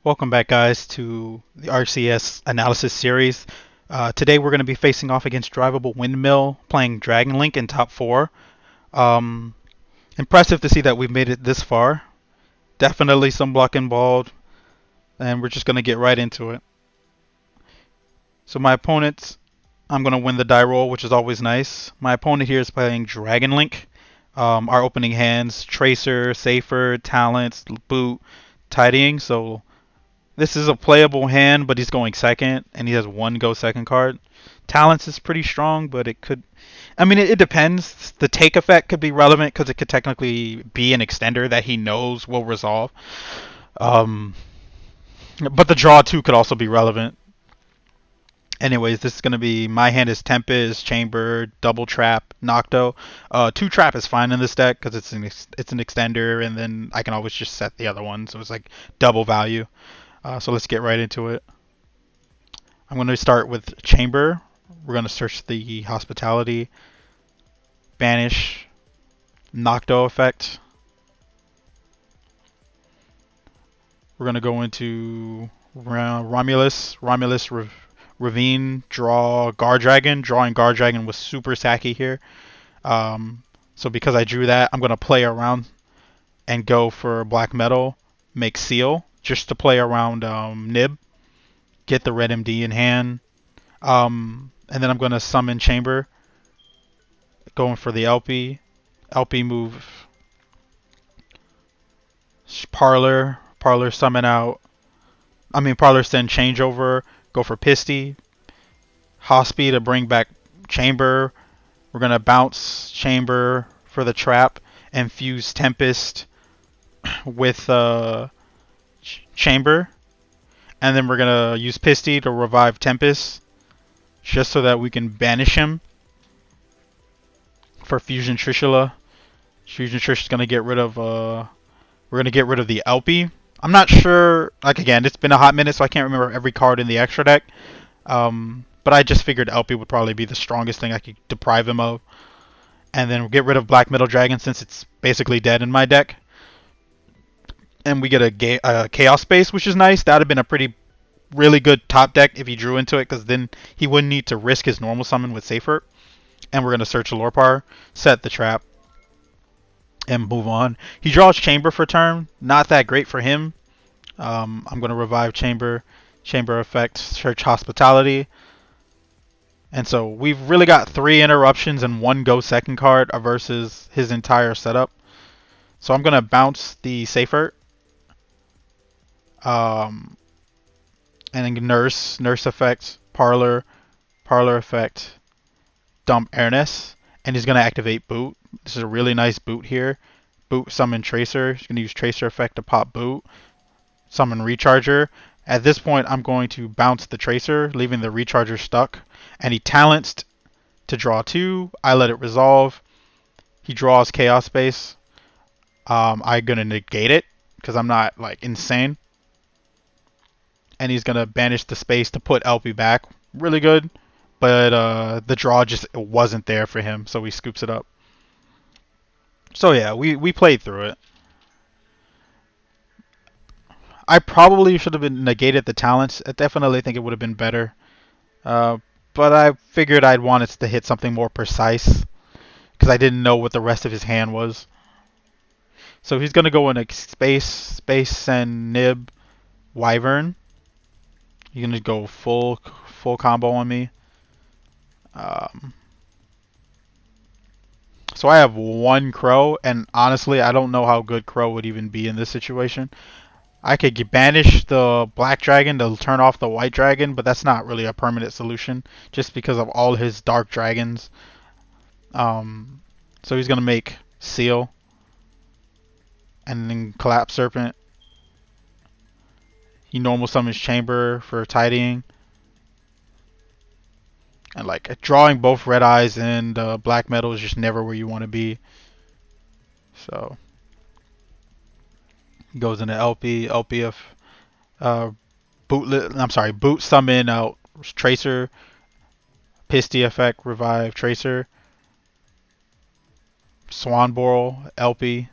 Welcome back, guys, to the RCS analysis series. Today we're going to be facing off against Drivable Windmill, playing Dragon Link in top 4. Um, Impressive to see that we've made it this far. Definitely some block involved, and we're just going to get right into it. So my opponents, I'm going to win the die roll, which is always nice. My opponent here is playing Dragon Link. Our opening hands, Tracer, Safer, Talents, Boot, Tidying, so this is a playable hand, but he's going second, and he has one go second card. Talents is pretty strong, but it could. I mean, it depends. The take effect could be relevant because it could technically be an extender that he knows will resolve. Um, but the draw too could also be relevant. Anyways, this is gonna be my hand is Tempest, Chamber, Double Trap, Nocto. Two Trap is fine in this deck because it's an extender, and then I can always just set the other one, so it's like double value. So let's get right into it. I'm going to start with Chamber. We're going to search the Hospitality, Banish, Nocto effect. We're going to go into Romulus Ravine, draw Guard Dragon. Drawing Guard Dragon was super sacky here. So because I drew that, I'm going to play around and go for Black Metal, make Seal, just to play around Nib, get the red MD in hand. And then I'm going to summon Chamber, going for the LP. LP move Parlor. Parlor summon out. Parlor send Changeover. Go for Pisty. Hospi to bring back Chamber. We're going to bounce Chamber for the trap and fuse Tempest with Chamber. And then we're going to use Pisty to revive Tempest, just so that we can banish him for Fusion Trishula. Fusion Trish is gonna get rid of we're gonna get rid of the LP. I'm not sure, like, again, it's been a hot minute, so I can't remember every card in the extra deck. But I just figured LP would probably be the strongest thing I could deprive him of. And then we'll get rid of Black Metal Dragon since it's basically dead in my deck. And we get a Chaos Space, which is nice. That would have been a really good top deck if he drew into it, because then he wouldn't need to risk his normal summon with Safer. And we're going to search Lore Power, set the trap, and move on. He draws Chamber for turn. Not that great for him. I'm going to revive Chamber. Chamber effect, search Hospitality. And so we've really got 3 interruptions and 1 go second card versus his entire setup. So I'm going to bounce the Safer. And then Nurse effect, Parlor effect, dump Airness, and he's going to activate Boot. This is a really nice Boot here. Boot summon Tracer. He's going to use Tracer effect to pop Boot. Summon Recharger. At this point, I'm going to bounce the Tracer, leaving the Recharger stuck. And he talents to draw 2. I let it resolve. He draws Chaos Space. I'm going to negate it, because I'm not, like, insane. And he's going to banish the space to put LP back. Really good. But the draw just wasn't there for him, so he scoops it up. So yeah, we played through it. I probably should have been negated the talents. I definitely think it would have been better. But I figured I'd wanted to hit something more precise, because I didn't know what the rest of his hand was. So he's going to go in a space, and Nib, Wyvern. He's going to go full combo on me. So I have 1 Crow, and honestly, I don't know how good Crow would even be in this situation. I could banish the Black Dragon to turn off the White Dragon, but that's not really a permanent solution, just because of all his Dark Dragons. So he's going to make Seal, and then Collapse Serpent. He normal summons Chamber for Tidying. And like drawing both Red Eyes and Black Metal is just never where you want to be. So he goes into LP, LPF, boot summon out Tracer, Pisty effect, revive Tracer, Swan Boral, LP,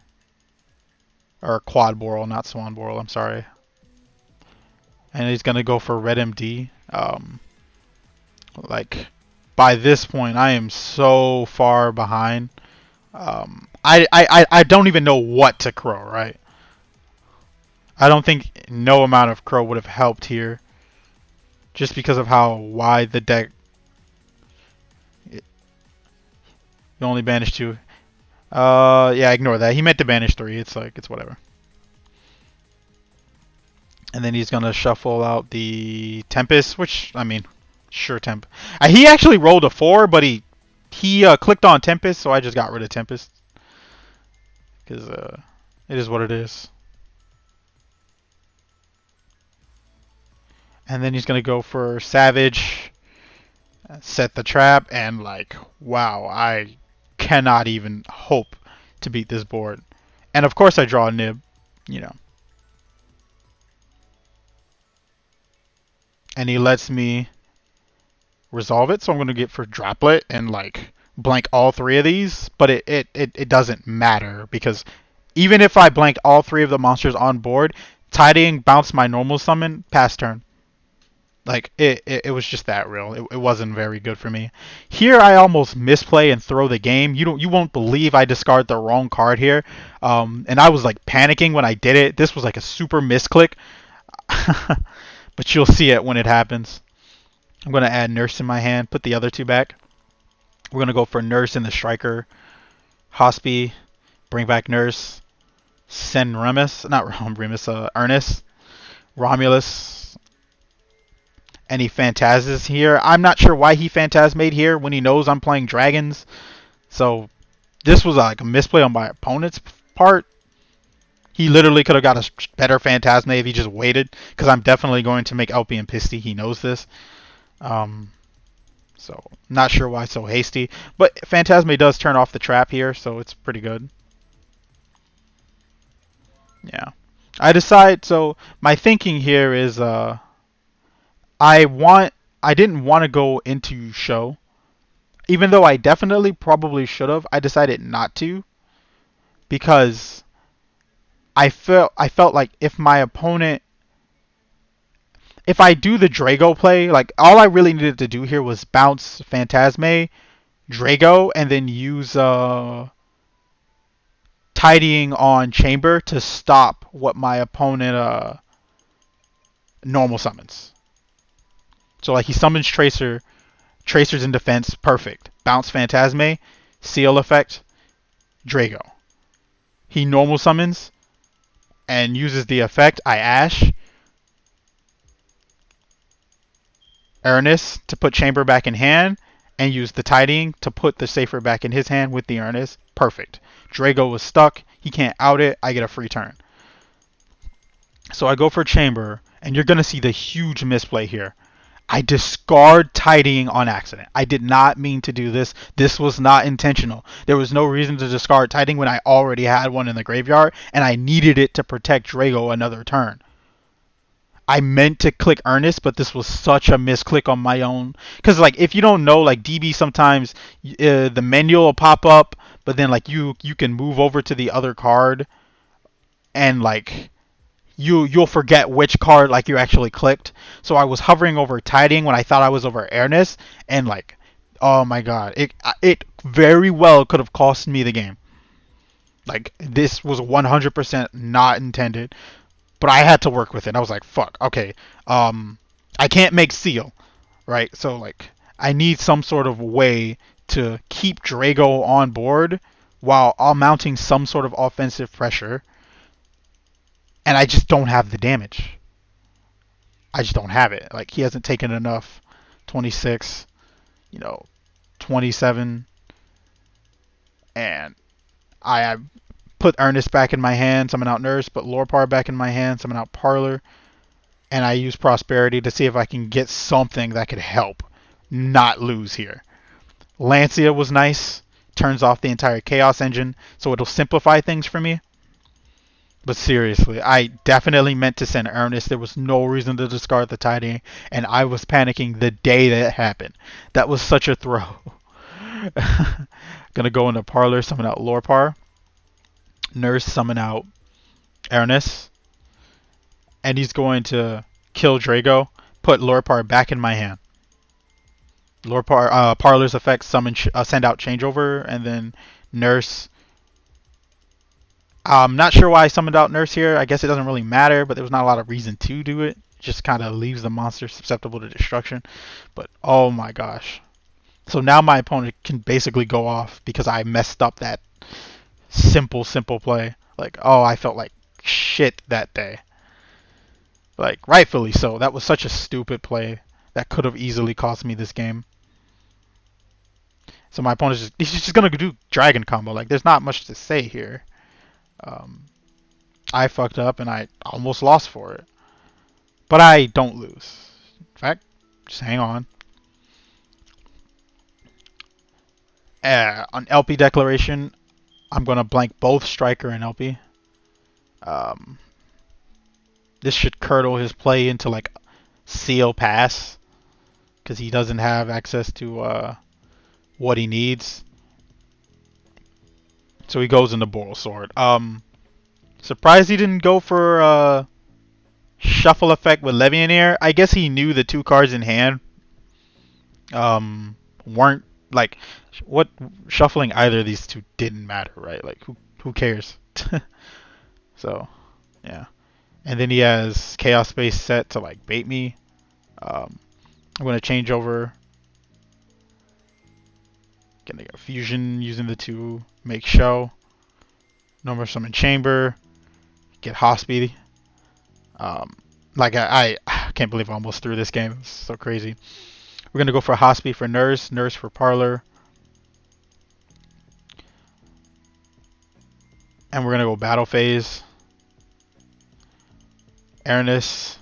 or Quad Boral, not Swan Boral. I'm sorry. and he's gonna go for red MD. Like by this point, I am so far behind. I don't even know what to crow. Right? I don't think no amount of crow would have helped here, just because of how wide the deck. You only banished 2. Yeah, ignore that. He meant to banish 3. It's like it's whatever. And then he's gonna shuffle out the Tempest, which I mean, sure Temp. He actually rolled a 4, but he clicked on Tempest, so I just got rid of Tempest because it is what it is. And then he's gonna go for Savage, set the trap, and like, wow, I cannot even hope to beat this board. And of course I draw a nib, you know. And he lets me resolve it, so I'm gonna get for Droplet and like blank all 3 of these, but it doesn't matter because even if I blanked all 3 of the monsters on board, Tidying bounced my normal summon past turn. Like it was just that real. It wasn't very good for me. Here I almost misplay and throw the game. You won't believe I discard the wrong card here. And I was like panicking when I did it. This was like a super misclick. But you'll see it when it happens. I'm gonna add Nurse in my hand, put the other 2 back. We're gonna go for Nurse in the Striker. Hospi, bring back Nurse. Send Remus, not Remus, Ernest. Romulus. And he Phantasmas here. I'm not sure why he Phantasmade here when he knows I'm playing dragons. So this was like a misplay on my opponent's part. He literally could have got a better Phantasma if he just waited, because I'm definitely going to make LP and Pisty. He knows this. So not sure why so hasty. But Phantasma does turn off the trap here, so it's pretty good. Yeah. So my thinking here is I didn't want to go into show. Even though I definitely probably should have, I decided not to, because I felt like if I do the Drago play, like all I really needed to do here was bounce Phantasme, Drago, and then use Tidying on Chamber to stop what my opponent normal summons. So like he summons Tracer's in defense, perfect. Bounce Phantasme, Seal effect, Drago. He normal summons and uses the effect. I Ash Ernest to put Chamber back in hand, and use the Tidying to put the Safer back in his hand with the Ernest. Perfect. Drago was stuck. He can't out it. I get a free turn. So I go for Chamber, and you're going to see the huge misplay here. I discard Tidying on accident. I did not mean to do this. This was not intentional. There was no reason to discard Tidying when I already had one in the graveyard, and I needed it to protect Drago another turn. I meant to click Ernest, but this was such a misclick on my own. Because like if you don't know, like DB sometimes the menu will pop up, but then like you can move over to the other card, and like you'll forget which card like you actually clicked. So I was hovering over Tidying when I thought I was over Ernest, and like, oh my god, it very well could have cost me the game. Like this was 100% not intended. But I had to work with it. I was like, fuck, okay. I can't make Seal, right? So, like, I need some sort of way to keep Drago on board while mounting some sort of offensive pressure. And I just don't have the damage. I just don't have it. Like, he hasn't taken enough. 26, 27. And I put Ernest back in my hand, summon out Nurse, put Lorpar back in my hand, summon out Parlor, and I use Prosperity to see if I can get something that could help not lose here. Lancia was nice, turns off the entire Chaos engine, so it'll simplify things for me. But seriously, I definitely meant to send Ernest. There was no reason to discard the Tidying, and I was panicking the day that it happened. That was such a throw. Gonna go into Parlor, summon out Lorpar. Nurse, summon out Ernest, and he's going to kill Drago, put Lorpar back in my hand. Lorpar, Parlor's effect, send out changeover, and then Nurse. I'm not sure why I summoned out Nurse here. I guess it doesn't really matter, but there was not a lot of reason to do it. Just kind of leaves the monster susceptible to destruction. But oh my gosh. So now my opponent can basically go off because I messed up that simple play. Like, oh, I felt like shit that day. Like, rightfully so. That was such a stupid play that could have easily cost me this game. So my opponent's he's just gonna do dragon combo. Like, there's not much to say here. I fucked up and I almost lost for it. But I don't lose. In fact, just hang on. On LP declaration, I'm gonna blank both Striker and LP. This should curdle his play into like seal pass because he doesn't have access to what he needs. So he goes into Boral Sword. Surprised he didn't go for shuffle effect with Levianeer. I guess he knew the 2 cards in hand weren't like what shuffling either of these 2 didn't matter, right? Like who cares? So yeah. And then he has Chaos Space set to like bait me. I'm gonna change over. Gonna get Fusion using the 2 make show. Normal Summon Chamber. Get Hospi. Like I can't believe I almost threw this game. It's so crazy. We're gonna go for Hospi for Nurse, Nurse for Parlor. And we're gonna go Battle Phase. Airness.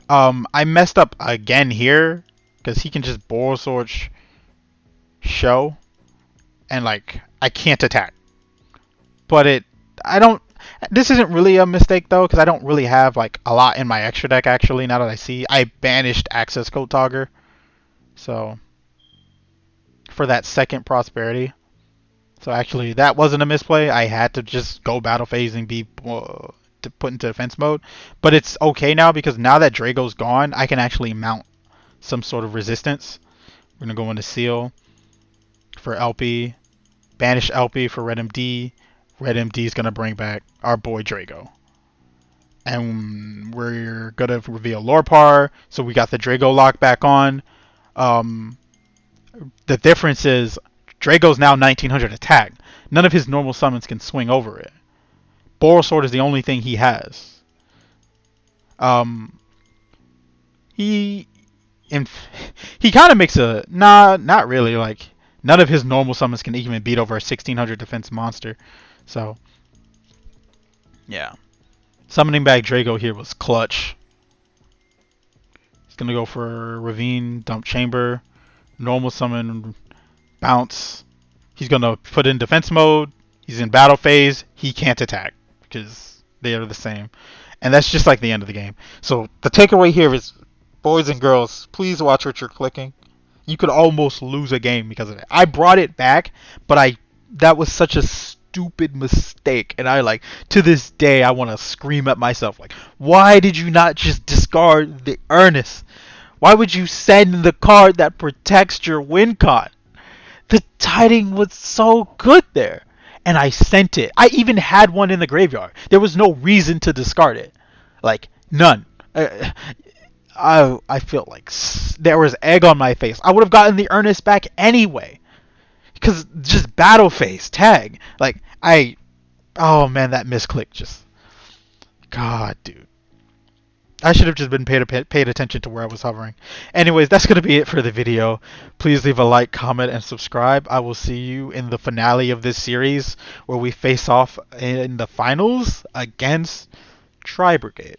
I messed up again here because he can just Boral Sword show, and like I can't attack. But I don't. This isn't really a mistake though because I don't really have like a lot in my extra deck actually. Now that I see, I banished Access Code Togger, so for that second Prosperity. So actually, that wasn't a misplay. I had to just go Battle Phase and be to put into defense mode. But it's okay now because now that Drago's gone, I can actually mount some sort of resistance. We're gonna go into Seal for LP, banish LP for Red MD. Red MD is gonna bring back our boy Drago. And we're gonna reveal Lorpar, so we got the Drago lock back on. The difference is Drago's now 1900 attack. None of his normal summons can swing over it. Boral Sword is the only thing he has. He kind of makes a not really, like none of his normal summons can even beat over a 1600 defense monster. So yeah, summoning back Drago here was clutch. He's gonna go for Ravine, dump Chamber, normal summon, bounce. He's gonna put in defense mode. He's in battle phase. He can't attack because they are the same. And that's just like the end of the game. So the takeaway here is, boys and girls, please watch what you're clicking. You could almost lose a game because of it. I brought it back, but that was such a stupid mistake. And I to this day, I want to scream at myself, like, why did you not just discard the Earnest? Why would you send the card that protects your win con? The tiding was so good there. And I sent it. I even had one in the graveyard. There was no reason to discard it. Like, none. I feel like there was egg on my face. I would have gotten the Earnest back anyway. Because just battle phase, tag. Like, oh man, that misclick just... God, dude. I should have just been paid attention to where I was hovering. Anyways, that's going to be it for the video. Please leave a like, comment, and subscribe. I will see you in the finale of this series where we face off in the finals against Tri Brigade.